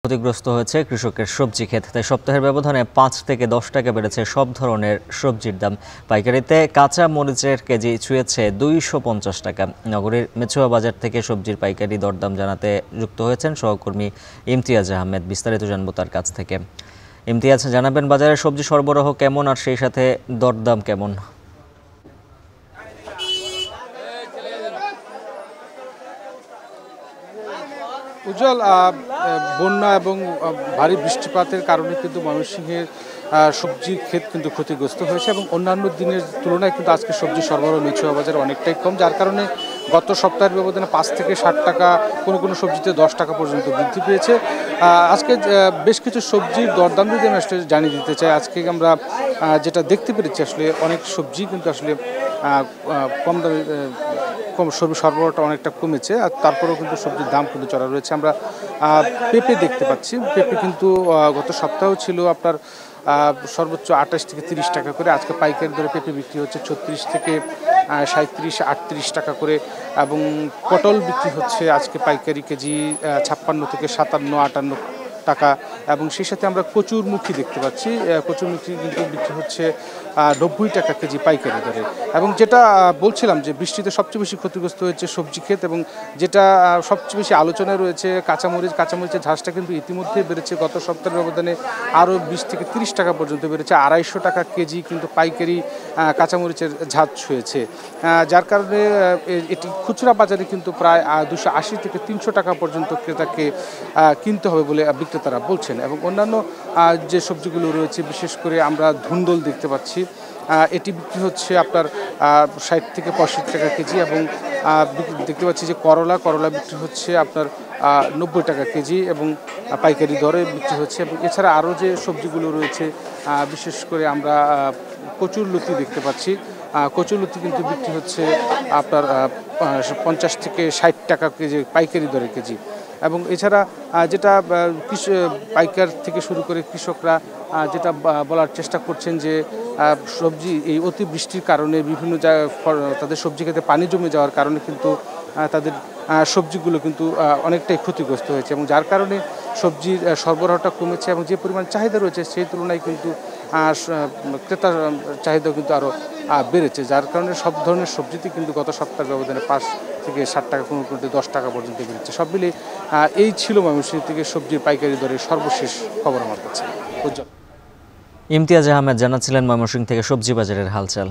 ক্ষতিগ্রস্ত হয়েছে কৃষকের সবজি ক্ষেত। তাই সপ্তাহের ব্যবধানে 5 থেকে 10 টাকা বেড়েছে সব ধরনের সবজির দাম। পাইকারিতে কাঁচা মরিচের কেজি ছুঁয়েছে 250 টাকা। নগরীর মেছুয়া বাজার থেকে সবজির পাইকারি দরদাম জানাতে যুক্ত হয়েছেন সহকর্মী ইমতিয়াজ আহমেদ। বিস্তারিত জানবো তার কাছ থেকে। ইমতিয়াজ, জানাবেন বাজারে সবজি সরবরাহ কেমন আর সেই সাথে দরদাম কেমন? উজ্জ্বল, বন্যা এবং ভারী বৃষ্টিপাতের কারণে কিন্তু ময়মনসিংহের সবজি ক্ষেত কিন্তু ক্ষতিগ্রস্ত হয়েছে এবং অন্যান্য দিনের তুলনায় কিন্তু আজকে সবজি সরবরাহ মেছুয়া বাজারে অনেকটাই কম, যার কারণে গত সপ্তাহের ব্যবধানে 5 থেকে 60 টাকা, কোনো সবজিতে 10 টাকা পর্যন্ত বৃদ্ধি পেয়েছে। আজকে বেশ কিছু সবজির দরদাম যদি আমি আসলে জানিয়ে দিতে চাই। আজকে আমরা যেটা দেখতে পেরেছি, আসলে অনেক সবজি কিন্তু আসলে কম দামে সরবরাহটা অনেকটা কমেছে, আর তারপরেও কিন্তু সবজির দাম কিন্তু চড়া রয়েছে। আমরা পেঁপে দেখতে পাচ্ছি, পেঁপে কিন্তু গত সপ্তাহেও ছিল আপনার সর্বোচ্চ 28 থেকে 30 টাকা করে। আজকে পাইকারি দরে পেঁপে বিক্রি হচ্ছে 36 থেকে 37-38 টাকা করে, এবং পটল বিক্রি হচ্ছে আজকে পাইকারি কেজি 56 থেকে 57-58 টাকা। এবং সেই সাথে আমরা কচুরমুখী দেখতে পাচ্ছি, কচুরমুখী কিন্তু বিক্রি হচ্ছে 90 টাকা কেজি পাইকারি দরে। এবং যেটা বলছিলাম যে বৃষ্টিতে সবচেয়ে বেশি ক্ষতিগ্রস্ত হয়েছে সবজি ক্ষেত, এবং যেটা সবচেয়ে বেশি আলোচনায় রয়েছে কাঁচামরিচের ঝাঁজটা কিন্তু ইতিমধ্যে বেড়েছে। গত সপ্তাহের ব্যবধানে আরও 20 থেকে 30 টাকা পর্যন্ত বেড়েছে। 250 টাকা কেজি কিন্তু পাইকারি কাঁচামরিচের ঝাঁজ ছুঁয়েছে, যার কারণে এটি খুচরা বাজারে কিন্তু প্রায় 280 থেকে 300 টাকা পর্যন্ত ক্রেতাকে কিনতে হবে বলে বিক্রেতারা বলছেন। এবং অন্যান্য যে সবজিগুলো রয়েছে, বিশেষ করে আমরা ধুন্দল দেখতে পাচ্ছি, এটি বিক্রি হচ্ছে আপনার 60 থেকে 65 টাকা কেজি। এবং দেখতে পাচ্ছি যে করলা বিক্রি হচ্ছে আপনার 90 টাকা কেজি এবং পাইকারি দরে বিক্রি হচ্ছে। এবং এছাড়া আরও যে সবজিগুলো রয়েছে, বিশেষ করে আমরা কচুরলতি দেখতে পাচ্ছি, কচুরলতি কিন্তু বিক্রি হচ্ছে আপনার 50 থেকে 60 টাকা কেজি পাইকারি দরে কেজি। এবং এছাড়া যেটা পাইকার থেকে শুরু করে কৃষকরা যেটা বলার চেষ্টা করছেন যে সবজি এই অতিবৃষ্টির কারণে বিভিন্ন জায়গায় তাদের সবজি খেতে পানি জমে যাওয়ার কারণে কিন্তু তাদের সবজিগুলো কিন্তু অনেকটাই ক্ষতিগ্রস্ত হয়েছে, এবং যার কারণে সবজির সরবরাহটা কমেছে এবং যে পরিমাণ চাহিদা রয়েছে সেই তুলনায় কিন্তু ক্রেতার চাহিদা কিন্তু আরও বেড়েছে, যার কারণে সব ধরনের সবজিতে কিন্তু গত সপ্তাহের ব্যবধানে 5 থেকে 60 টাকা, কোনো 10 টাকা পর্যন্ত বেড়েছে। সব মিলিয়ে এই ছিল ময়মনসিংহ থেকে সবজির পাইকারি দরের সর্বশেষ খবর আমার কাছে। ইমতিয়াজ আহমেদ জানাচ্ছিলেন ময়মনসিংহ থেকে সবজি বাজারের হালচাল।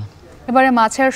এবারে মাছের